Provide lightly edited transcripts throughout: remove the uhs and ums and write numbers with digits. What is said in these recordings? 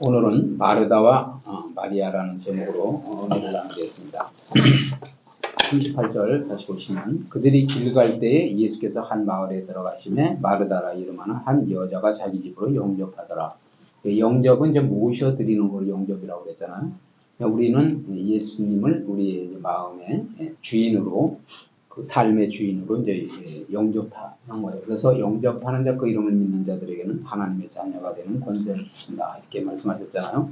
오늘은 마르다와 마리아라는 제목으로 은혜를 나누겠습니다. 38절 다시 보시면 그들이 길 갈 때에 예수께서 한 마을에 들어가시매 마르다라 이름하는 한 여자가 자기 집으로 영접하더라. 영접은 이제 모셔드리는 걸 영접이라고 그랬잖아요. 우리는 예수님을 우리의 마음의 주인으로, 그 삶의 주인으로 이제 영접하는 거예요. 그래서 영접하는 자, 그 이름을 믿는 자들에게는 하나님의 자녀가 되는 권세를 주신다, 이렇게 말씀하셨잖아요.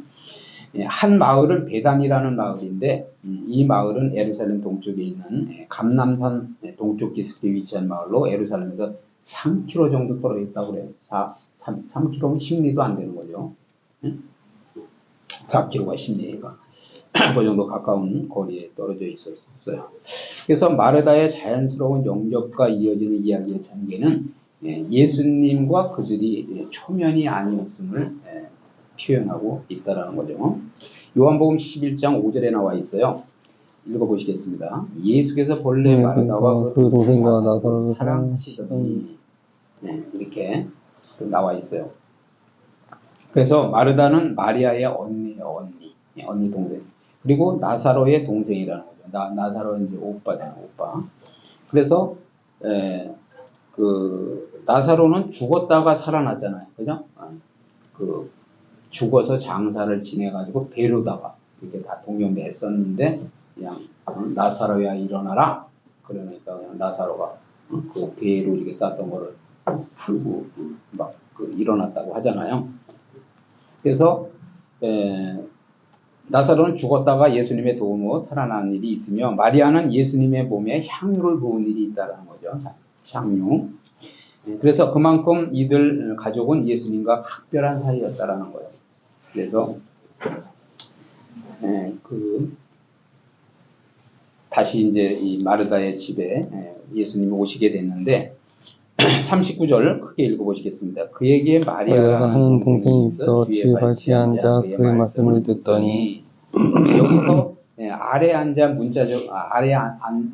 한 마을은 베단이라는 마을인데, 이 마을은 예루살렘 동쪽에 있는 감람산 동쪽 기슭에 위치한 마을로 예루살렘에서 3km 정도 떨어져 있다고 그래요. 3km면 10리도 안 되는 거죠. 4km가 10리가. 그 정도 가까운 거리에 떨어져 있었어요. 그래서 마르다의 자연스러운 영접과 이어지는 이야기의 전개는 예수님과 그들이 초면이 아니었음을 표현하고 있다는 거죠. 요한복음 11장 5절에 나와 있어요. 읽어보시겠습니다. 예수께서 본래 마르다와 그 동생과 나사로를 사랑하시더니, 이렇게 나와 있어요. 그래서 마르다는 마리아의 언니예요. 언니 동생. 그리고 나사로의 동생이라는 거죠. 나사로는 이제 오빠잖아요, 오빠. 그래서 그 나사로는 죽었다가 살아났잖아요, 그죠? 그 죽어서 장사를 지내가지고 배로다가 이렇게 다 동용했었는데 그냥 나사로야 일어나라. 그러니까 그냥 나사로가 그 배로 이렇게 쌌던 거를 풀고 막 일어났다고 하잖아요. 그래서 나사로는 죽었다가 예수님의 도움으로 살아난 일이 있으며 마리아는 예수님의 몸에 향유를 부은 일이 있다는 거죠. 향유. 그래서 그만큼 이들 가족은 예수님과 각별한 사이였다라는 거예요. 그래서 다시 이제 이 마르다의 집에 예수님이 오시게 됐는데 39절 크게 읽어보시겠습니다. 그에게 마리아가 하는 동생이 있어 뒤에 발치에 앉아 그의 말씀을 듣더니, 여기서 아래 앉아 아래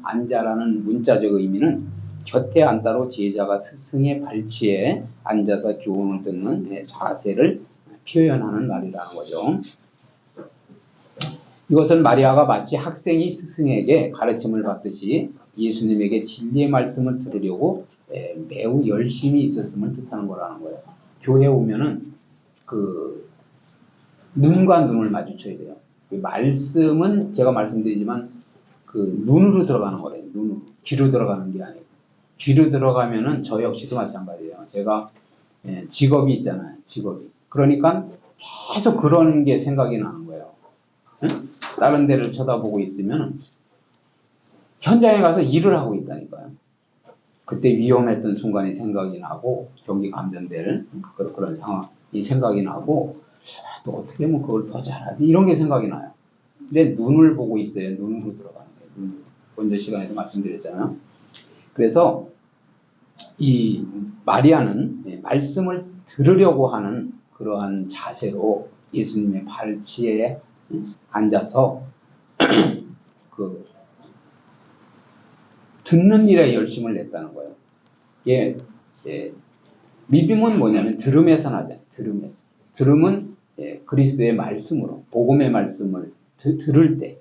앉아라는 문자적 의미는 곁에 앉다로 제자가 스승의 발치에 앉아서 교훈을 듣는 자세를 표현하는 말이라는 거죠. 이것은 마리아가 마치 학생이 스승에게 가르침을 받듯이 예수님에게 진리의 말씀을 들으려고 매우 열심히 있었음을 뜻하는 거라는 거예요. 교회 오면은 그 눈과 눈을 마주쳐야 돼요. 그 말씀은 제가 말씀드리지만 그 눈으로 들어가는 거예요. 눈으로. 귀로 들어가는 게 아니고. 귀로 들어가면은 저 역시도 마찬가지예요. 제가 직업이 있잖아요. 직업이. 그러니까 계속 그런 게 생각이 나는 거예요. 응? 다른 데를 쳐다보고 있으면 현장에 가서 일을 하고 있다니까요. 그때 위험했던 순간이 생각이 나고 경기 감전될 그런 상황이 생각이 나고 또 어떻게 하면 그걸 더 잘하지 이런 게 생각이 나요. 근데 눈을 보고 있어요. 눈으로 들어가는 거예요. 먼저 시간에도 말씀드렸잖아요. 그래서 이 마리아는 말씀을 들으려고 하는 그러한 자세로 예수님의 발치에 앉아서 그 듣는 일에 열심을 냈다는 거예요. 믿음은 뭐냐면 들음에서 나잖아요. 들음에서. 들음은 그리스도의 말씀으로, 복음의 말씀을 들을 때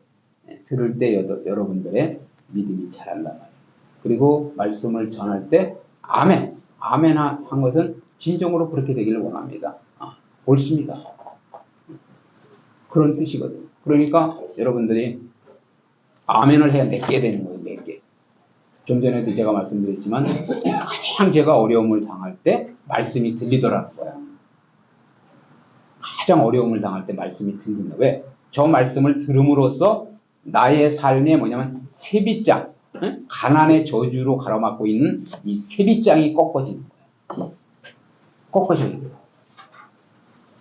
여러분들의 믿음이 자란단 말이에요. 그리고 말씀을 전할 때 아멘 한 것은 진정으로 그렇게 되기를 원합니다. 옳습니다. 그런 뜻이거든요. 그러니까 여러분들이 아멘을 해야 내게 되는 거예요. 내게. 좀 전에도 제가 말씀드렸지만 가장 제가 어려움을 당할 때 말씀이 들리더라는 거예요. 가장 어려움을 당할 때 말씀이 들린다. 왜? 저 말씀을 들음으로써 나의 삶에 뭐냐면 세빗장, 가난의 저주로 가로막고 있는 이 세빗장이 꺾어지는 거예요. 꺾어져야 돼요.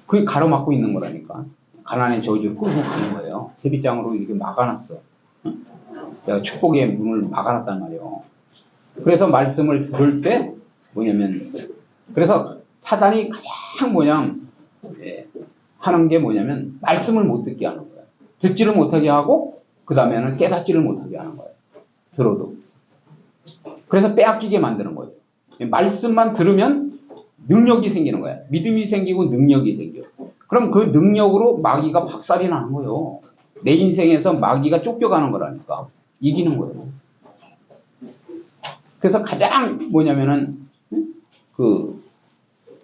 그게 가로막고 있는 거라니까. 가난의 저주를 끌고 가는 거예요. 세빗장으로 이렇게 막아놨어. 내가 축복의 문을 막아놨단 말이에요. 그래서 말씀을 들을 때 뭐냐면, 그래서 사단이 가장 하는 게 뭐냐면 말씀을 못 듣게 하는 거예요. 듣지를 못하게 하고 그 다음에는 깨닫지를 못하게 하는 거예요. 들어도. 그래서 빼앗기게 만드는 거예요. 말씀만 들으면 능력이 생기는 거예요. 믿음이 생기고 능력이 생겨요. 그럼 그 능력으로 마귀가 박살이 나는 거예요. 내 인생에서 마귀가 쫓겨가는 거라니까. 이기는 거예요. 그래서 가장 뭐냐면은 그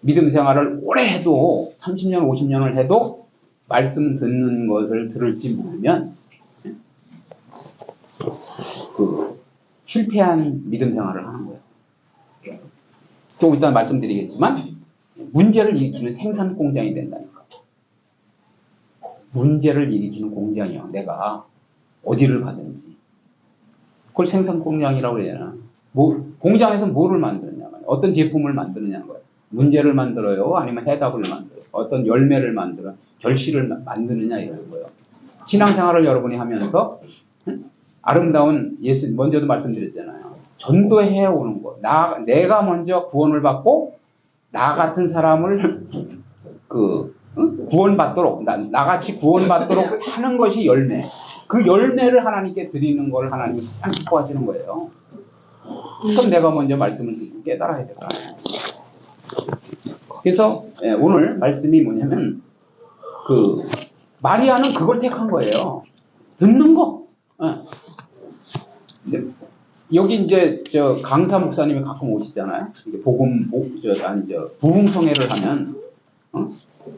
믿음 생활을 오래 해도 30년, 50년을 해도 말씀 듣는 것을 들을지 모르면 그 실패한 믿음 생활을 하는 거예요. 조금 이따 말씀드리겠지만 문제를 일으키는 생산 공장이 된다니까. 문제를 일으키는 공장이요. 내가 어디를 가든지. 그걸 생산 공장이라고 해야 되나. 공장에서 뭐를 만드느냐. 어떤 제품을 만드느냐는 거예요. 문제를 만들어요? 아니면 해답을 만들어요? 어떤 열매를 만들어? 결실을 만드느냐 이런 거예요. 신앙생활을 여러분이 하면서 아름다운 예수, 먼저도 말씀드렸잖아요. 전도해 오는 것. 내가 먼저 구원을 받고 나 같은 사람을 구원받도록 나같이 구원받도록 하는 것이 열매. 그 열매를 하나님께 드리는 걸 하나님이 참 기뻐하시는 거예요. 그럼 내가 먼저 말씀을 듣고 깨달아야 될 거 아니에요. 그래서 오늘 말씀이 뭐냐면 마리아는 그걸 택한 거예요. 듣는 거. 여기 이제 강사 목사님이 가끔 오시잖아요. 부흥성회를 하면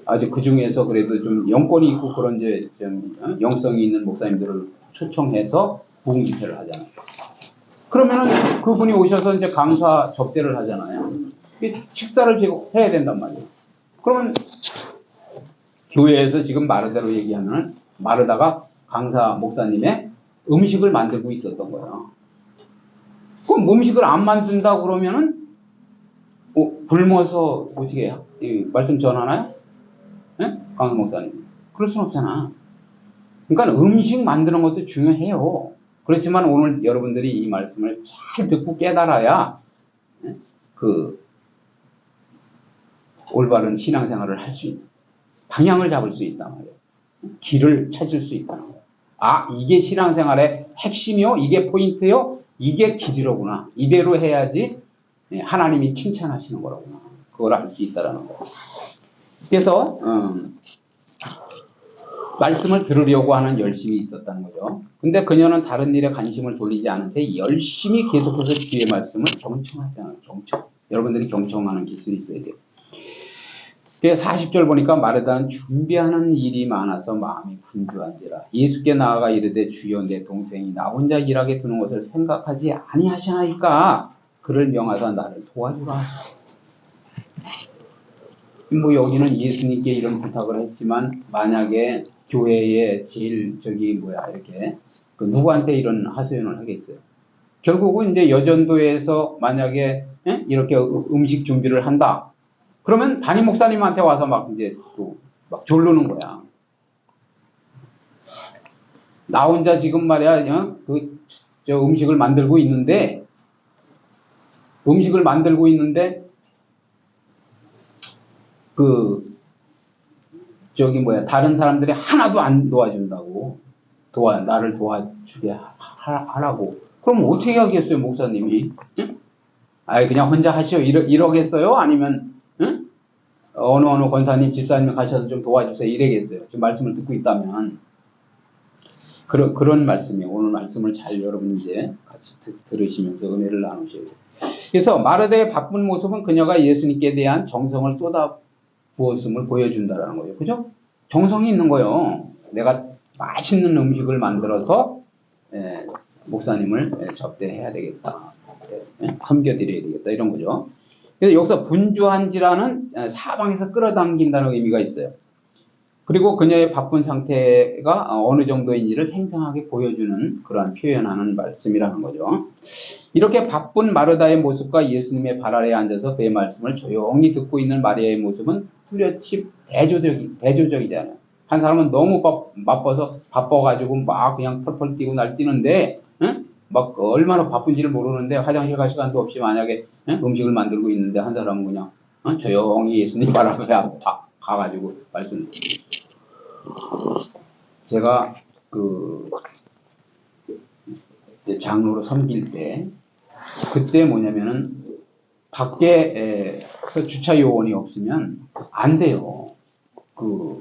아주 그 중에서 그래도 좀 영권이 있고 그런 이제 좀 영성이 있는 목사님들을 초청해서 부흥 집회를 하잖아요. 그러면은 그분이 오셔서 이제 강사 접대를 하잖아요. 식사를 해야 된단 말이에요. 그러면 교회에서 지금 마르다로 얘기하면 마르다가 강사 목사님의 음식을 만들고 있었던 거예요. 그럼 음식을 안 만든다 그러면은 굶어서 어떻게 해요? 말씀 전하나요? 네? 강사 목사님. 그럴 순 없잖아. 그러니까 음식 만드는 것도 중요해요. 그렇지만 오늘 여러분들이 이 말씀을 잘 듣고 깨달아야 올바른 신앙생활을 할 수 있는 방향을 잡을 수 있단 말이에요. 길을 찾을 수 있다는 거예요. 이게 신앙생활의 핵심이요? 이게 포인트요? 이게 길이로구나. 이대로 해야지 하나님이 칭찬하시는 거라구나. 그걸 알 수 있다는 거예요. 그래서 말씀을 들으려고 하는 열심이 있었다는 거죠. 근데 그녀는 다른 일에 관심을 돌리지 않은 채 열심히 계속해서 주의 말씀을 경청하잖아요. 경청. 여러분들이 경청하는 기술이 있어야 돼요. 40절 보니까 마르다는 준비하는 일이 많아서 마음이 분주한지라 예수께 나아가 이르되 주여 내 동생이 나 혼자 일하게 두는 것을 생각하지 아니하시나이까 그를 명하사 나를 도와주라. 여기는 예수님께 이런 부탁을 했지만 만약에 교회에 제일 이렇게 누구한테 이런 하소연을 하겠어요? 결국은 이제 여전도에서 만약에 이렇게 음식 준비를 한다. 그러면 담임 목사님한테 와서 막 졸르는 거야. 나 혼자 지금 말이야, 음식을 만들고 있는데, 다른 사람들이 하나도 안 도와준다고. 나를 도와주게 하라고. 그럼 어떻게 하겠어요, 목사님이? 그냥 혼자 하시오. 이러겠어요? 아니면, 어느 권사님, 집사님 가셔서 좀 도와주세요. 이래겠어요. 지금 말씀을 듣고 있다면. 그런 말씀이에요. 오늘 말씀을 잘 여러분 이제 같이 들으시면서 은혜를 나누셔야 돼요. 그래서 마르다의 바쁜 모습은 그녀가 예수님께 대한 정성을 쏟아부었음을 보여준다라는 거예요. 그죠? 정성이 있는 거예요. 내가 맛있는 음식을 만들어서 목사님을 접대해야 되겠다. 섬겨드려야 되겠다. 이런 거죠. 그래서 여기서 분주한지라는 사방에서 끌어당긴다는 의미가 있어요. 그리고 그녀의 바쁜 상태가 어느 정도인지를 생생하게 보여주는 그러한 표현하는 말씀이라는 거죠. 이렇게 바쁜 마르다의 모습과 예수님의 발 아래에 앉아서 그의 말씀을 조용히 듣고 있는 마리아의 모습은 뚜렷이 대조적이잖아요. 한 사람은 너무 바빠가지고 막 그냥 펄펄 뛰고 날뛰는데, 막 얼마나 바쁜지를 모르는데 화장실 갈 시간도 없이 만약에 음식을 만들고 있는데 한 사람은 그냥 조용히 예수님 발 앞에 가가지고 말씀. 제가 장로로 섬길 때 그때 밖에서 주차 요원이 없으면 안 돼요. 그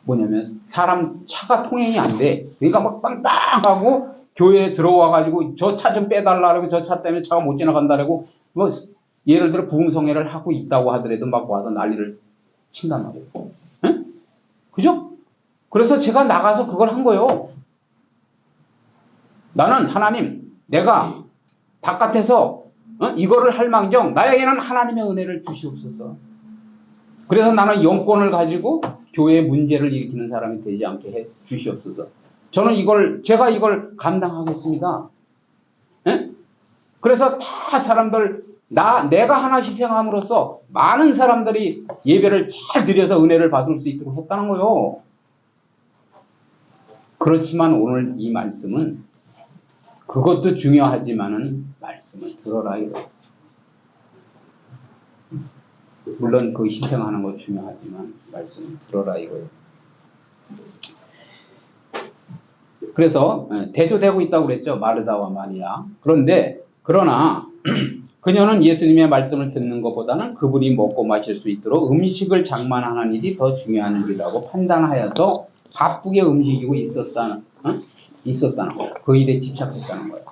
뭐냐면 사람 차가 통행이 안 돼. 그러니까 막 빵빵하고 교회에 들어와가지고 저 차 좀 빼달라고 저 차 때문에 차가 못 지나간다고 뭐 예를 들어 부흥성회를 하고 있다고 하더라도 막 와서 난리를 친단 말이에요. 응? 그죠? 그래서 제가 나가서 그걸 한 거예요. 나는 하나님, 내가 바깥에서 이거를 할 망정 나에게는 하나님의 은혜를 주시옵소서. 그래서 나는 영권을 가지고 교회의 문제를 일으키는 사람이 되지 않게 해 주시옵소서. 저는 제가 이걸 감당하겠습니다. 예? 그래서 다 사람들, 내가 하나 희생함으로써 많은 사람들이 예배를 잘 드려서 은혜를 받을 수 있도록 했다는 거예요. 그렇지만 오늘 이 말씀은 그것도 중요하지만은 말씀을 들어라 이거. 물론 그 희생하는 거 중요하지만 말씀을 들어라 이거예요. 그래서 대조되고 있다고 그랬죠. 마르다와 마리아. 그러나 그녀는 예수님의 말씀을 듣는 것보다는 그분이 먹고 마실 수 있도록 음식을 장만하는 일이 더 중요한 일이라고 판단하여서 바쁘게 움직이고 있었다는 거예요. 그 일에 집착했다는 거예요.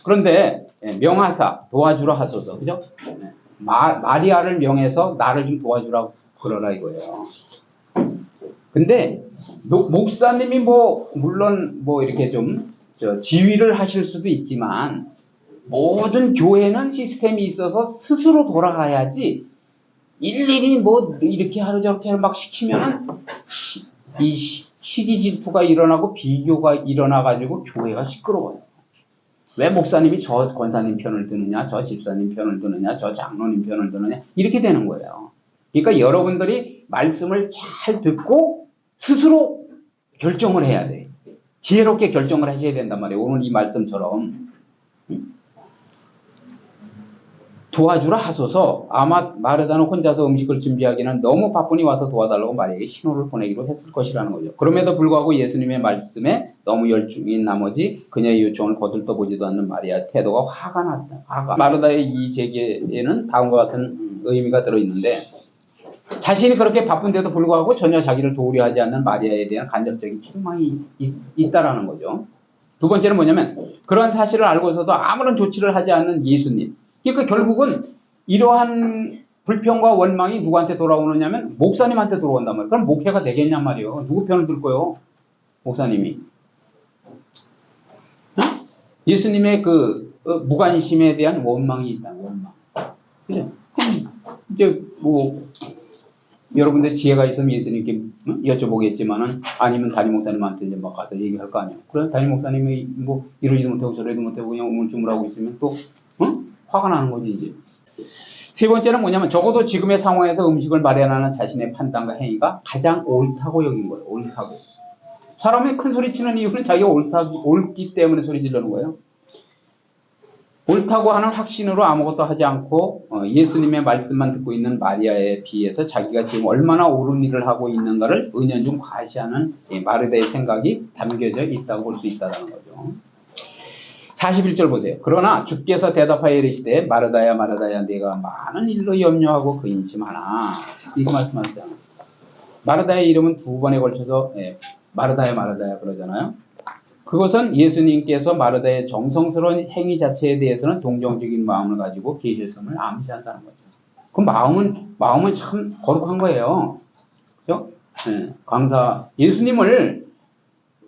그런데 명하사 도와주라 하소서, 그죠? 마리아를 명해서 나를 좀 도와주라고 그러라 이거예요. 근데 목사님이 물론 이렇게 좀 지휘를 하실 수도 있지만 모든 교회는 시스템이 있어서 스스로 돌아가야지 일일이 이렇게 하루 저렇게 막 시키면은 이 시기 질투가 일어나고 비교가 일어나가지고 교회가 시끄러워요. 왜 목사님이 저 권사님 편을 드느냐, 저 집사님 편을 드느냐, 저 장로님 편을 드느냐 이렇게 되는 거예요. 그러니까 여러분들이 말씀을 잘 듣고 스스로 결정을 해야 돼. 지혜롭게 결정을 하셔야 된단 말이에요. 오늘 이 말씀처럼 도와주라 하소서. 아마 마르다는 혼자서 음식을 준비하기는 너무 바쁘니 와서 도와달라고 마리아에게 신호를 보내기로 했을 것이라는 거죠. 그럼에도 불구하고 예수님의 말씀에 너무 열중인 나머지 그녀의 요청을 거들떠보지도 않는 마리아의 태도가 화가 났다. 마르다의 이 제기에는 다음과 같은 의미가 들어있는데, 자신이 그렇게 바쁜데도 불구하고 전혀 자기를 도우려 하지 않는 마리아에 대한 간접적인 책망이 있다라는 거죠. 두 번째는 뭐냐면 그런 사실을 알고서도 아무런 조치를 하지 않는 예수님. 그러니까 결국은 이러한 불평과 원망이 누구한테 돌아오느냐면 목사님한테 돌아온단 말이에요. 그럼 목회가 되겠냔 말이에요. 누구 편을 들 거예요? 목사님이. 예수님의 무관심에 대한 원망이 있다. 원망. 그죠? 이제 여러분들 지혜가 있으면 예수님께 여쭤보겠지만은 아니면 담임 목사님한테 이제 막 가서 얘기할 거 아니에요. 그럼 담임 목사님이 이러지도 못하고 저러지도 못하고 그냥 우물쭈물하고 있으면 또 화가 나는 거지 이제. 세 번째는 뭐냐면 적어도 지금의 상황에서 음식을 마련하는 자신의 판단과 행위가 가장 옳다고 여긴 거예요. 옳다고. 사람이 큰 소리 치는 이유는 자기가 옳기 때문에 소리 지르는 거예요. 옳다고 하는 확신으로 아무것도 하지 않고 예수님의 말씀만 듣고 있는 마리아에 비해서 자기가 지금 얼마나 옳은 일을 하고 있는가를 은연중 과시하는 마르다의 생각이 담겨져 있다고 볼 수 있다는 거죠. 41절 보세요. 그러나 주께서 대답하여 이르시되 마르다야 마르다야 네가 많은 일로 염려하고 근심하나. 이거 말씀하세요. 마르다의 이름은 두 번에 걸쳐서 마르다야 마르다야 그러잖아요. 그것은 예수님께서 마르다의 정성스러운 행위 자체에 대해서는 동정적인 마음을 가지고 계셨음을 암시한다는 거죠. 그 마음은 참 거룩한 거예요. 그죠? 예수님을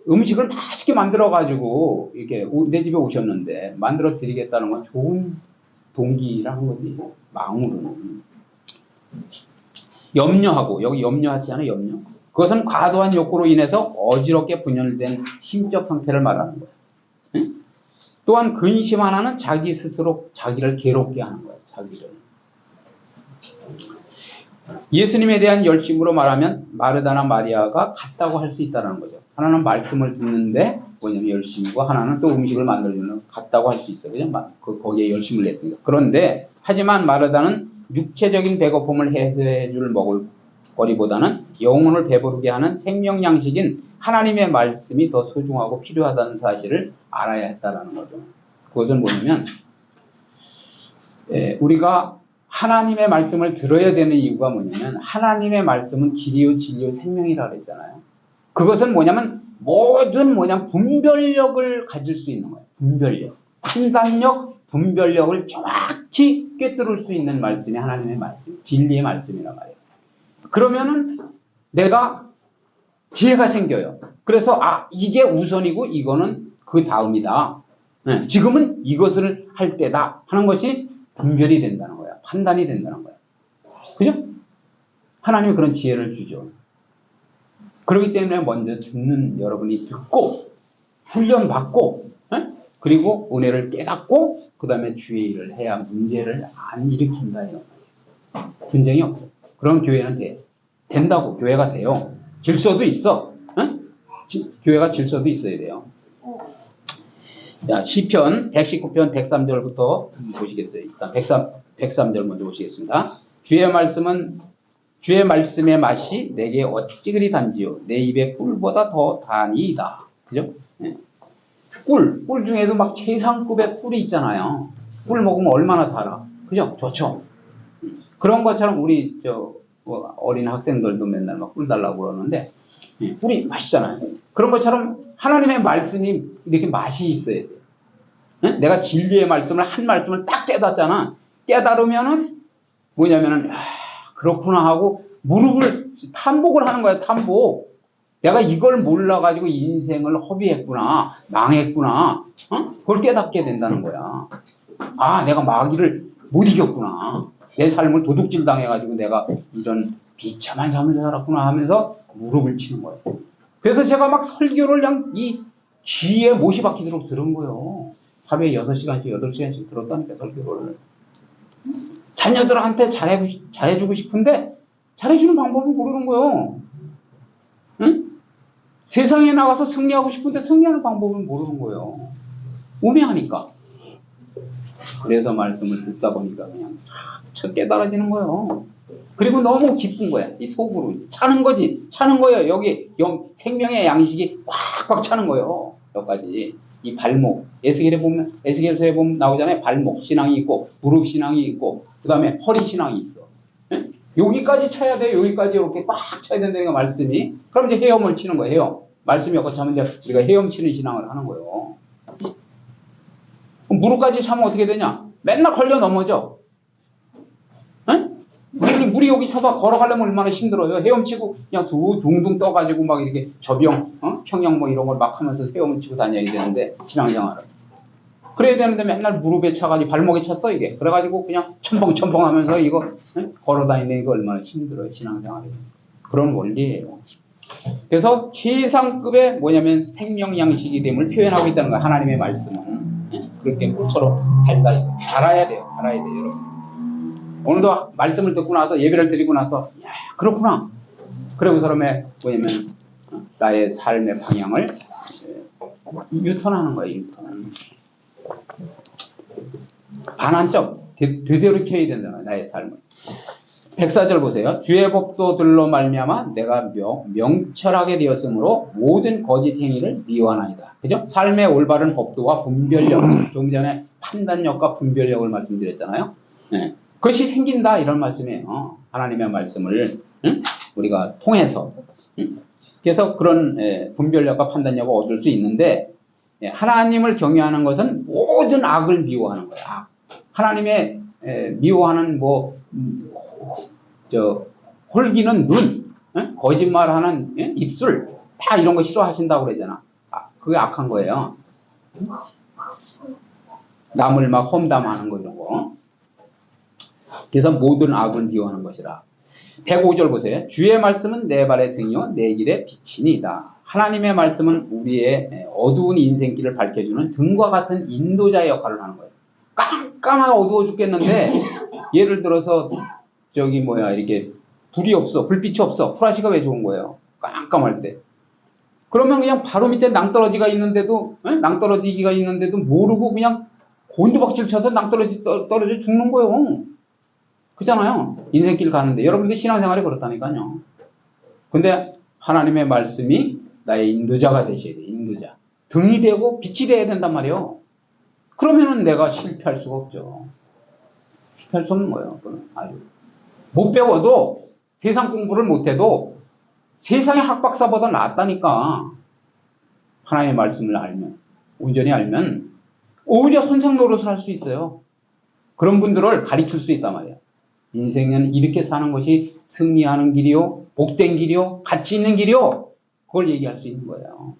음식을 맛있게 만들어가지고 이렇게 내 집에 오셨는데 만들어 드리겠다는 건 좋은 동기라는 거지. 마음으로는. 염려하고, 여기 염려하지 않아요? 염려? 그것은 과도한 욕구로 인해서 어지럽게 분열된 심적 상태를 말하는 거예요. 응? 또한 근심 하나는 자기 스스로 자기를 괴롭게 하는 거예요. 자기를. 예수님에 대한 열심으로 말하면 마르다나 마리아가 같다고 할 수 있다는 거죠. 하나는 말씀을 듣는데 뭐냐면 열심이고 하나는 또 음식을 만들어주는 같다고 할 수 있어요. 그냥 거기에 열심을 냈으니까. 그런데 하지만 마르다는 육체적인 배고픔을 해소해 줄 먹을거리보다는 영혼을 배부르게 하는 생명 양식인 하나님의 말씀이 더 소중하고 필요하다는 사실을 알아야 했다는 거죠. 그것은 뭐냐면 우리가 하나님의 말씀을 들어야 되는 이유가 뭐냐면 하나님의 말씀은 길이요 진리요 생명이라고 했잖아요. 그것은 뭐냐면 모든 분별력을 가질 수 있는 거예요. 분별력, 판단력, 분별력을 정확히 꿰뚫을 수 있는 말씀이 하나님의 말씀, 진리의 말씀이란 말이에요. 그러면은 내가 지혜가 생겨요. 그래서 이게 우선이고 이거는 그 다음이다. 지금은 이것을 할 때다 하는 것이 분별이 된다는 거야. 판단이 된다는 거야. 그죠? 하나님이 그런 지혜를 주죠. 그렇기 때문에 먼저 듣는 여러분이 듣고 훈련받고 그리고 은혜를 깨닫고 그 다음에 주의 일을 해야 문제를 안 일으킨다 이런 거예요. 분쟁이 없어. 그런 교회는 돼. 된다고. 교회가 돼요. 질서도 있어. 교회가 질서도 있어야 돼요. 자, 시편 119편 103절부터 보시겠어요. 일단 103절 먼저 보시겠습니다. 주의 말씀의 맛이 내게 어찌 그리 단지요. 내 입에 꿀보다 더 다니이다. 그죠? 꿀 중에도 막 최상급의 꿀이 있잖아요. 꿀 먹으면 얼마나 달아. 그죠? 좋죠? 그런 것처럼 우리 어린 학생들도 맨날 막 꿀 달라고 그러는데 꿀이 맛있잖아요. 그런 것처럼 하나님의 말씀이 이렇게 맛이 있어야 돼. 내가 진리의 말씀을 한 말씀을 딱 깨닫잖아. 깨달으면은 뭐냐면은 그렇구나 하고 무릎을 탐복을 하는 거야. 탐복. 내가 이걸 몰라가지고 인생을 허비했구나, 망했구나. 그걸 깨닫게 된다는 거야. 내가 마귀를 못 이겼구나. 내 삶을 도둑질 당해가지고 내가 이런 비참한 삶을 살았구나 하면서 무릎을 치는 거예요. 그래서 제가 막 설교를 그냥 이 귀에 못이 박히도록 들은 거예요. 하루에 6시간씩, 8시간씩 들었다니까, 설교를. 자녀들한테 잘해주고 싶은데, 잘해주는 방법을 모르는 거예요. 응? 세상에 나가서 승리하고 싶은데 승리하는 방법을 모르는 거예요. 우매하니까. 그래서 말씀을 듣다 보니까 그냥 촥 깨달아지는 거예요. 그리고 너무 기쁜 거야. 이 속으로 차는 거지. 차는 거예요. 여기 생명의 양식이 꽉꽉 차는 거예요. 여기까지. 이 발목. 에스겔서에 보면 나오잖아요. 발목 신앙이 있고 무릎 신앙이 있고 그 다음에 허리 신앙이 있어. 네? 여기까지 차야 돼. 여기까지 이렇게 꽉 차야 된다는 말씀이. 그럼 이제 헤엄을 치는 거예요. 헤엄. 말씀이 여기까지 차면 이제 우리가 헤엄치는 신앙을 하는 거예요. 그럼 무릎까지 차면 어떻게 되냐? 맨날 걸려 넘어져. 물이 여기 차다 걸어가려면 얼마나 힘들어요. 헤엄치고 그냥 둥둥 떠가지고 막 이렇게 저병, 평영 뭐 이런 걸 막 하면서 헤엄을 치고 다녀야 되는데 신앙생활을. 그래야 되는데 맨날 무릎에 차가지고 발목에 찼어 이게. 그래가지고 그냥 첨벙첨벙 하면서 이거 걸어다니는 거 얼마나 힘들어요. 신앙생활이. 그런 원리예요. 그래서 최상급의 뭐냐면 생명 양식이 됨을 표현하고 있다는 거예요. 하나님의 말씀은. 그렇게 꿀처럼 달아야 돼요. 여러분. 오늘도 말씀을 듣고 나서 예배를 드리고 나서 그렇구나. 그리고 사람의 뭐냐면 나의 삶의 방향을 유턴하는 거예요. 유턴. 반환점 되돌이켜야 된다는 나의 삶을. 104절 보세요. 주의 법도들로 말미암아 내가 명철하게 되었으므로 모든 거짓 행위를 미워하나이다. 그죠? 삶의 올바른 법도와 분별력, 좀 전에 판단력과 분별력을 말씀드렸잖아요. 네. 그것이 생긴다 이런 말씀이에요. 하나님의 말씀을 우리가 통해서. 그래서 그런 분별력과 판단력을 얻을 수 있는데 하나님을 경외하는 것은 모든 악을 미워하는 거야. 하나님의 미워하는 홀기는 눈, 거짓말하는 입술 다 이런 거 싫어하신다고 그러잖아. 그게 악한 거예요. 남을 막 험담하는 거 이런 거. 그래서 모든 악을 미워하는 것이라. 105절 보세요. 주의 말씀은 내 발의 등이요 내 길의 빛이니이다. 하나님의 말씀은 우리의 어두운 인생길을 밝혀주는 등과 같은 인도자의 역할을 하는 거예요. 깜깜하고 어두워 죽겠는데 예를 들어서 이렇게 불이 없어, 불빛이 없어. 후라시가 왜 좋은 거예요? 깜깜할 때. 그러면 그냥 바로 밑에 낭떠러지기가 있는데도 모르고 그냥 곤두박질 쳐서 떨어져 죽는 거예요. 그렇잖아요. 인생길 가는데. 여러분들 신앙생활이 그렇다니까요. 근데 하나님의 말씀이 나의 인도자가 되셔야 돼. 인도자. 등이 되고 빛이 돼야 된단 말이에요. 그러면은 내가 실패할 수가 없죠. 할 수 없는 거예요. 그건 아주. 못 배워도 세상 공부를 못해도 세상의 학박사보다 낫다니까. 하나님의 말씀을 알면, 온전히 알면 오히려 선생 노릇을 할 수 있어요. 그런 분들을 가르칠 수 있단 말이에요. 인생은 이렇게 사는 것이 승리하는 길이요, 복된 길이요, 가치 있는 길이요. 그걸 얘기할 수 있는 거예요.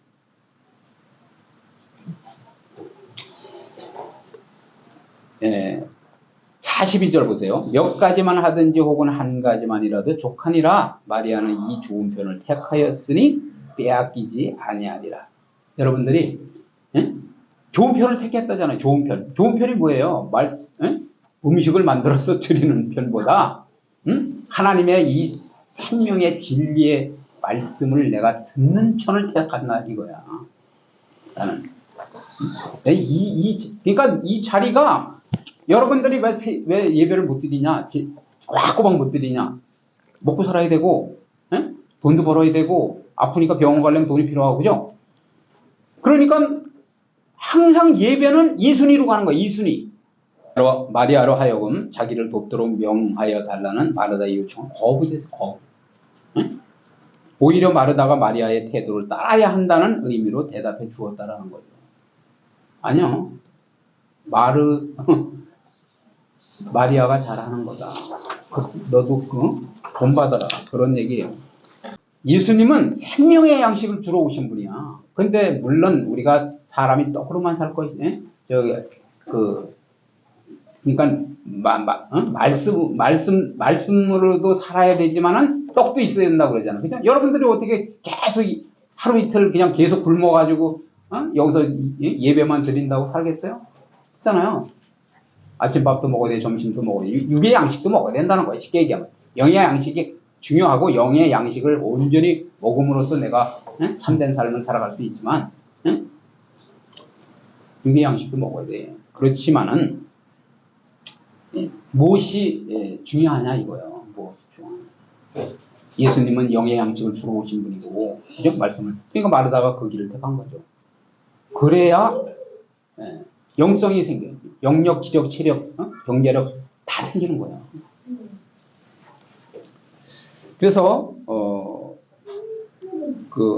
예. 42절 보세요. 몇 가지만 하든지 혹은 한 가지만이라도 족하니라. 마리아는 이 좋은 편을 택하였으니 빼앗기지 아니하리라. 여러분들이 예? 좋은 편을 택했다잖아요. 좋은 편. 좋은 편이 뭐예요? 음식을 만들어서 드리는 편보다 하나님의 이 생명의 진리의 말씀을 내가 듣는 편을 택한다 이거야. 나는 그러니까 이 자리가 여러분들이 왜 예배를 못 드리냐? 꼬박꼬박 못 드리냐? 먹고 살아야 되고, 에? 돈도 벌어야 되고, 아프니까 병원 가려면 돈이 필요하고, 그죠? 그러니까 항상 예배는 2순위로 가는 거야, 2순위. 마리아로 하여금 자기를 돕도록 명하여 달라는 마르다의 요청은 거부돼서 거부. 에? 오히려 마르다가 마리아의 태도를 따라야 한다는 의미로 대답해 주었다라는 거죠. 아니요. 마리아가 잘하는 거다. 너도 돈 받아라. 그런 얘기예요. 예수님은 생명의 양식을 주러 오신 분이야. 근데 물론 우리가 사람이 떡으로만 살 것이지. 그러니까 말씀으로도 살아야 되지만은 떡도 있어야 된다고 그러잖아. 그죠? 여러분들이 어떻게 계속 하루 이틀 그냥 계속 굶어가지고 여기서 예배만 드린다고 살겠어요? 그렇잖아요. 아침밥도 먹어야 돼, 점심도 먹어야 돼, 육의 양식도 먹어야 된다는 거예요. 쉽게 얘기하면. 영의 양식이 중요하고 영의 양식을 온전히 먹음으로써 내가 참된 삶을 살아갈 수 있지만 육의 양식도 먹어야 돼. 그렇지만은 무엇이 중요하냐 이거예요. 무엇이 중요하냐. 예수님은 영의 양식을 주러 오신 분이고 그죠? 말씀을 그러니까 마르다가 그 길을 택한 거죠. 그래야 영성이 생겨요. 영력, 지적, 체력, 경제력 다 생기는 거예요. 그래서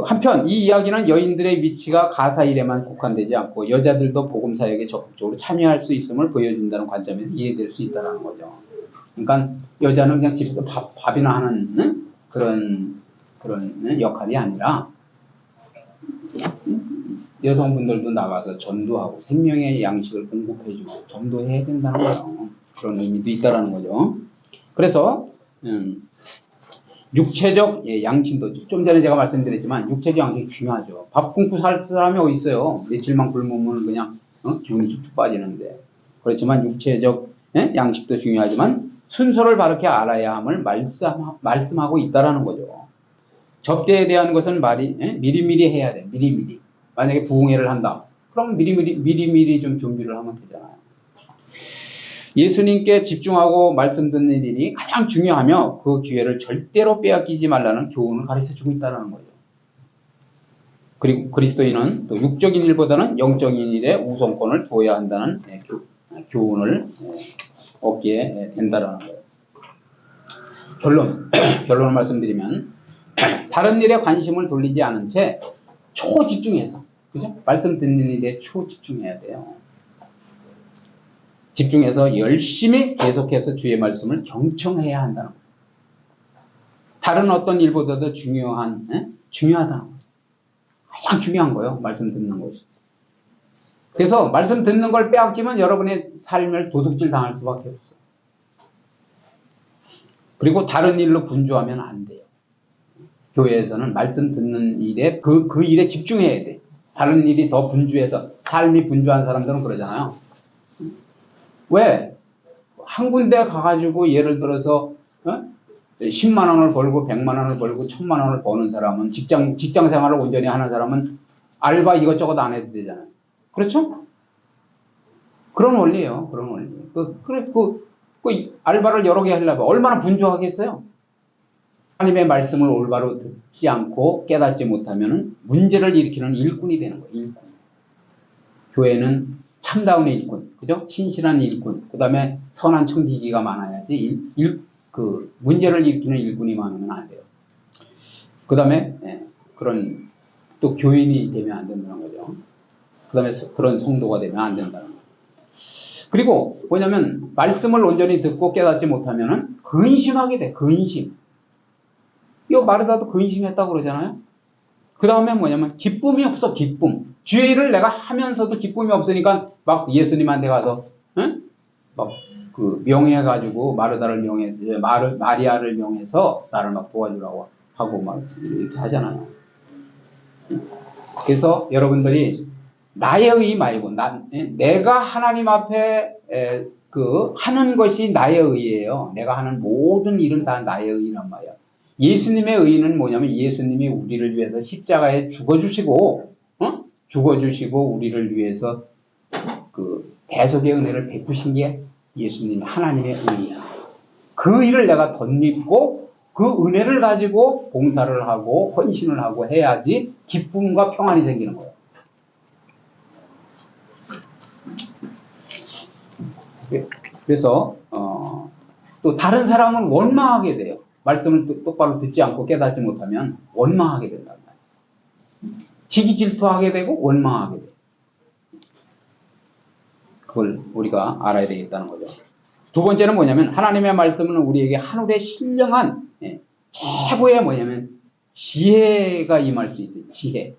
한편 이 이야기는 여인들의 위치가 가사 일에만 국한되지 않고 여자들도 복음 사역에 적극적으로 참여할 수 있음을 보여준다는 관점에서 이해될 수 있다는 거죠. 그러니까 여자는 그냥 집에서 밥이나 하는 그런 역할이 아니라 여성분들도 나가서 전도하고 생명의 양식을 공급해주고 전도해야 된다는 거예요. 그런 의미도 있다는 거죠. 그래서 육체적 양심도 좀 전에 제가 말씀드렸지만 육체적 양식이 중요하죠. 밥 굶고 살 사람이 어디 있어요? 며칠만 굶으면 그냥 기운이 쭉쭉 빠지는데. 그렇지만 육체적 양식도 중요하지만 순서를 바르게 알아야 함을 말씀하고 있다는 거죠. 접대에 대한 것은 미리미리 해야 돼. 미리미리. 만약에 부흥회를 한다. 그럼 미리미리 좀 준비를 하면 되잖아요. 예수님께 집중하고 말씀 듣는 일이 가장 중요하며 그 기회를 절대로 빼앗기지 말라는 교훈을 가르쳐주고 있다는 거죠. 그리고 그리스도인은 또 육적인 일보다는 영적인 일에 우선권을 두어야 한다는 교훈을 얻게 된다는 거예요. 결론을 말씀드리면 다른 일에 관심을 돌리지 않은 채 초집중해서 그죠? 말씀 듣는 일에 초집중해야 돼요. 집중해서 열심히 계속해서 주의 말씀을 경청해야 한다는 거예요. 다른 어떤 일보다도 중요하다는 거예요. 가장 중요한 거예요. 말씀 듣는 것이. 그래서 말씀 듣는 걸 빼앗기면 여러분의 삶을 도둑질 당할 수밖에 없어요. 그리고 다른 일로 분주하면 안 돼요. 교회에서는 말씀 듣는 일에 그 일에 집중해야 돼. 다른 일이 더 분주해서 삶이 분주한 사람들은 그러잖아요. 왜? 한 군데 가가지고 예를 들어서 10만 원을 벌고 100만 원을 벌고 1000만 원을 버는 사람은 직장 생활을 온전히 하는 사람은 알바 이것저것 안 해도 되잖아요. 그렇죠? 그런 원리예요. 그런 원리. 그 알바를 여러 개 하려면 얼마나 분주하겠어요? 하나님의 말씀을 올바로 듣지 않고 깨닫지 못하면 문제를 일으키는 일꾼이 되는 거예요. 일꾼. 교회는 참다운 일꾼, 그죠? 친실한 일꾼, 그 다음에 선한 청지기가 많아야지 그 문제를 일으키는 일꾼이 많으면 안 돼요. 그 다음에 그런 또 교인이 되면 안 된다는 거죠. 그 다음에 그런 성도가 되면 안 된다는 거죠. 그리고 뭐냐면 말씀을 온전히 듣고 깨닫지 못하면은 근심하게 돼. 근심. 이거 마르다도 근심했다고 그러잖아요. 그 다음에 뭐냐면 기쁨이 없어. 기쁨. 주의 일을 내가 하면서도 기쁨이 없으니까 막 예수님한테 가서 막 그 명해가지고 마리아를 명해서 나를 막 도와주라고 하고 막 이렇게 하잖아요. 그래서 여러분들이 나의 의 말고 내가 하나님 앞에 하는 것이 나의 의예요. 내가 하는 모든 일은 다 나의 의란 말이야. 예수님의 의는 뭐냐면 예수님이 우리를 위해서 십자가에 죽어주시고 우리를 위해서 그 대속의 은혜를 베푸신 게 예수님 하나님의 의야. 그 일을 내가 덧입고 그 은혜를 가지고 봉사를 하고 헌신을 하고 해야지 기쁨과 평안이 생기는 거예요. 그래서 또 다른 사람은 원망하게 돼요. 말씀을 똑바로 듣지 않고 깨닫지 못하면 원망하게 된단 말이에요. 지기 질투하게 되고 원망하게 돼요. 그걸 우리가 알아야 되겠다는 거죠. 두 번째는 뭐냐면 하나님의 말씀은 우리에게 하늘의 신령한 최고의 뭐냐면 지혜가 임할 수 있어요. 지혜.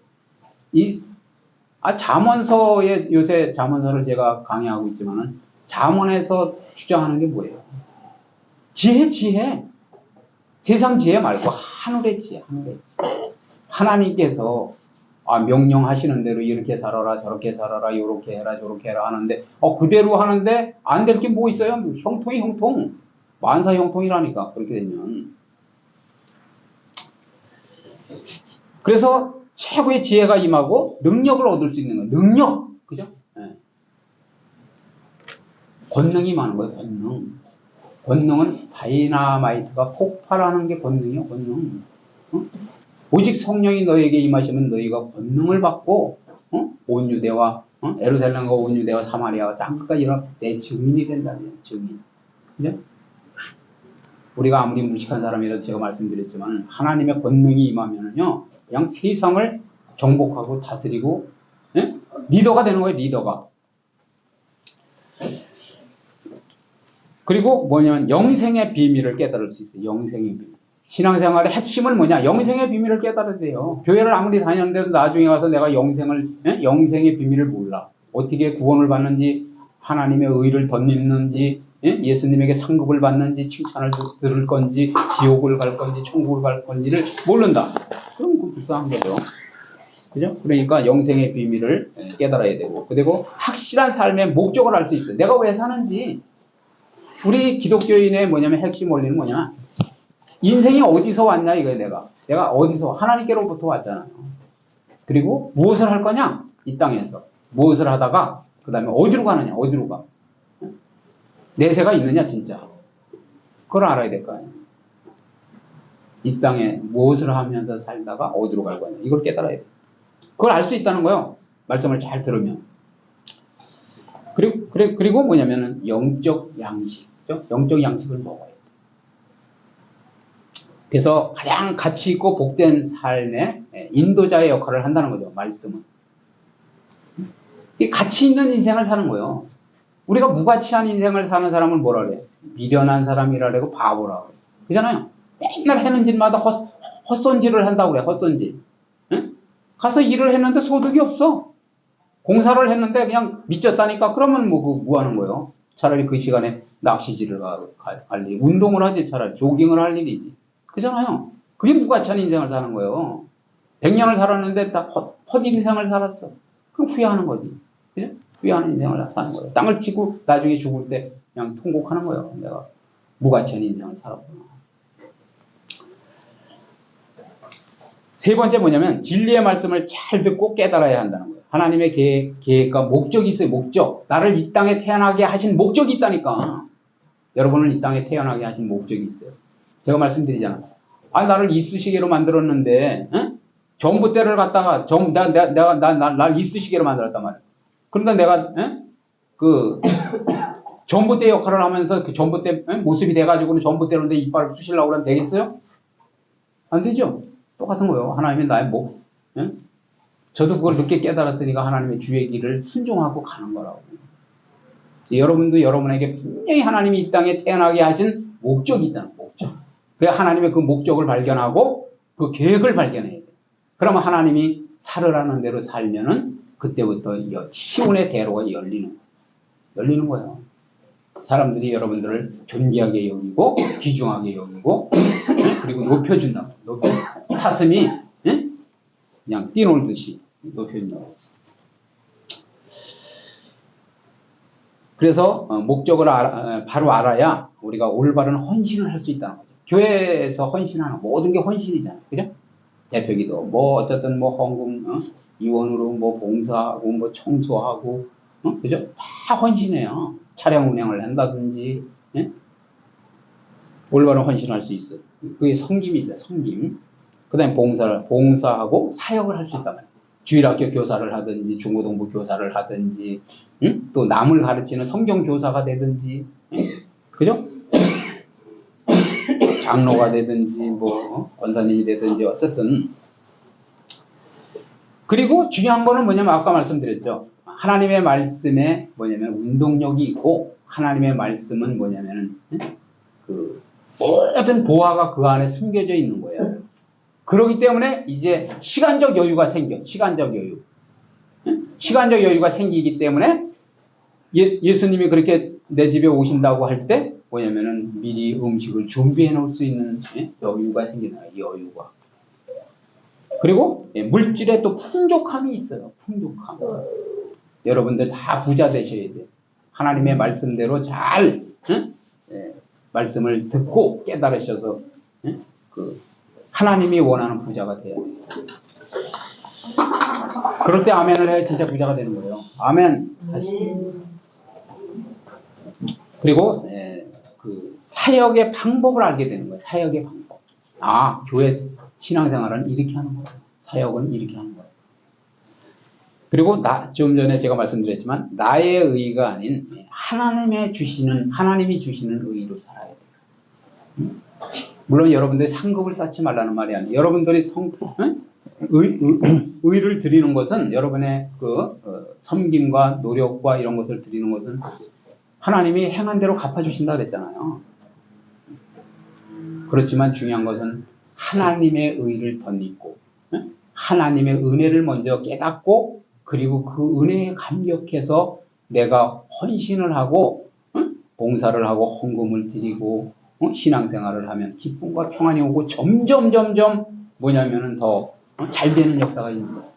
잠언서에 요새 잠언서를 제가 강의하고 있지만은 잠언에서 주장하는 게 뭐예요? 지혜. 세상 지혜 말고 하늘의 지혜. 하나님께서 명령하시는 대로 이렇게 살아라, 저렇게 살아라, 이렇게 해라, 저렇게 해라 하는데 그대로 하는데 안 될 게 뭐 있어요? 형통. 만사 형통이라니까 그렇게 되면. 그래서 최고의 지혜가 임하고 능력을 얻을 수 있는 거예요. 능력. 그죠? 네. 권능이 많은 거예요. 권능은 다이나마이트가 폭발하는 게 권능이에요. 권능. 오직 성령이 너에게 임하시면 너희가 권능을 받고 온 유대와 에루살렘과 온 유대와 사마리아와 땅끝까지 내 증인이 된다는 증인. 그죠? 우리가 아무리 무식한 사람이라도 제가 말씀드렸지만 하나님의 권능이 임하면은요 그냥 세상을 정복하고 다스리고 리더가 되는 거예요. 리더가. 그리고 뭐냐면 영생의 비밀을 깨달을 수 있어요. 영생의 비밀. 신앙생활의 핵심은 뭐냐? 영생의 비밀을 깨달아야 돼요. 교회를 아무리 다녔는데도 나중에 가서 내가 영생의 비밀을 몰라. 어떻게 구원을 받는지, 하나님의 의를 덧입는지, 예수님에게 상급을 받는지, 칭찬을 들을 건지, 지옥을 갈 건지, 천국을 갈 건지를 모른다. 그럼 그 불쌍한 거죠. 그죠? 그러니까 영생의 비밀을 깨달아야 되고, 그리고 확실한 삶의 목적을 알 수 있어요. 내가 왜 사는지. 우리 기독교인의 뭐냐면 핵심 원리는 뭐냐? 인생이 어디서 왔냐 이거예요. 내가 어디서 하나님께로부터 왔잖아요. 그리고 무엇을 할 거냐? 이 땅에서 무엇을 하다가 그 다음에 어디로 가느냐? 어디로 가? 내세가 있느냐 진짜? 그걸 알아야 될 거 아니에요. 이 땅에 무엇을 하면서 살다가 어디로 갈 거냐? 이걸 깨달아야 돼. 그걸 알 수 있다는 거예요. 말씀을 잘 들으면. 그리고 뭐냐면은 영적 양식. 영적 양식을 먹어야 돼. 그래서 가장 가치 있고 복된 삶의 인도자의 역할을 한다는 거죠. 말씀은. 가치 있는 인생을 사는 거예요. 우리가 무가치한 인생을 사는 사람을 뭐라 그래? 미련한 사람이라 그러고 바보라 그래. 그잖아요. 맨날 하는 짓마다 헛손질을 한다고 그래. 헛손질. 응? 가서 일을 했는데 소득이 없어. 공사를 했는데 그냥 미쳤다니까. 그러면 뭐 하는 거예요? 차라리 그 시간에 낚시질을 할 일, 운동을 하지 차라리 조깅을 할 일이지. 그잖아요. 그게 무가치한 인생을 사는 거예요. 100년을 살았는데 다 헛 인생을 살았어. 그럼 후회하는 거지. 그죠? 후회하는 인생을 사는 거예요. 땅을 치고 나중에 죽을 때 그냥 통곡하는 거예요. 내가 무가치한 인생을 살았구나. 세 번째 뭐냐면 진리의 말씀을 잘 듣고 깨달아야 한다는 거예요. 하나님의 계획과 목적이 있어요. 목적. 나를 이 땅에 태어나게 하신 목적이 있다니까. 여러분을 이 땅에 태어나게 하신 목적이 있어요. 제가 말씀드리잖아요. 나를 이쑤시개로 만들었는데, 정부 때를 갖다가, 날 이쑤시개로 만들었단 말이에요. 그러니까 내가, 그 전봇대 역할을 하면서 그 전봇대 모습이 돼가지고는 전봇대로인데 이빨을 쑤시려고 그러면 되겠어요? 안 되죠. 똑같은 거예요. 하나님이 나의 목. 저도 그걸 늦게 깨달았으니까 하나님의 주의 길을 순종하고 가는 거라고. 여러분도 여러분에게 분명히 하나님이 이 땅에 태어나게 하신 목적이 있다는 목적. 그 하나님의 그 목적을 발견하고 그 계획을 발견해야 돼. 그러면 하나님이 살으라는 대로 살면은 그때부터 시온의 대로가 열리는 거예요. 사람들이 여러분들을 존귀하게 여기고 귀중하게 여기고 그리고 높여준다. 사슴이 그냥 뛰놀듯이 높여준다. 그래서 목적을 바로 알아야 우리가 올바른 헌신을 할 수 있다는 거죠. 교회에서 헌신하는 모든 게 헌신이잖아요. 그죠? 대표기도 뭐 어쨌든 뭐 헌금 이원으로 뭐 봉사하고 뭐 청소하고 그죠? 다 헌신해요. 차량 운행을 한다든지 올바른 헌신할 수 있어요. 그게 섬김이죠. 섬김. 그 다음에 봉사하고 사역을 할 수 있단 말이에요. 주일학교 교사를 하든지 중고등부 교사를 하든지 또 남을 가르치는 성경 교사가 되든지 그죠? 장로가 되든지 뭐 권사님이 되든지 어쨌든. 그리고 중요한 거는 뭐냐면 아까 말씀드렸죠. 하나님의 말씀에 뭐냐면 운동력이 있고 하나님의 말씀은 뭐냐면은 그 모든 보화가 그 안에 숨겨져 있는 거예요. 그렇기 때문에 이제 시간적 여유가 생겨. 시간적 여유가 생기기 때문에 예수님이 그렇게 내 집에 오신다고 할 때 뭐냐면은 미리 음식을 준비해 놓을 수 있는 여유가 생기는 거예요. 여유가. 그리고 물질에 또 풍족함이 있어요. 풍족함. 여러분들 다 부자 되셔야 돼요. 하나님의 말씀대로 잘 말씀을 듣고 깨달으셔서 그 하나님이 원하는 부자가 돼야 돼요. 그럴 때 아멘을 해야 진짜 부자가 되는 거예요. 아멘. 그리고 그 사역의 방법을 알게 되는 거예요. 사역의 방법. 아, 교회 신앙생활은 이렇게 하는 거예요. 사역은 이렇게 하는 거예요. 그리고 좀 전에 제가 말씀드렸지만 나의 의가 아닌 하나님이 주시는 의로 살아야 돼요. 물론 여러분들이 상급을 쌓지 말라는 말이 아니에요. 여러분들이 의를 드리는 것은 여러분의 그 섬김과 노력과 이런 것을 드리는 것은 하나님이 행한 대로 갚아주신다 그랬잖아요. 그렇지만 중요한 것은 하나님의 의를 덧입고 하나님의 은혜를 먼저 깨닫고 그리고 그 은혜에 감격해서 내가 헌신을 하고 봉사를 하고 헌금을 드리고 신앙생활을 하면 기쁨과 평안이 오고 점점 뭐냐면은 더 잘 되는 역사가 있는 거예요.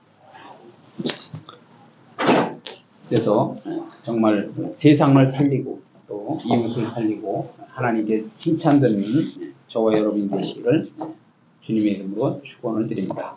그래서 정말 세상을 살리고 또 이웃을 살리고 하나님께 칭찬드리는 저와 여러분이 되시기를 주님의 이름으로 축원을 드립니다.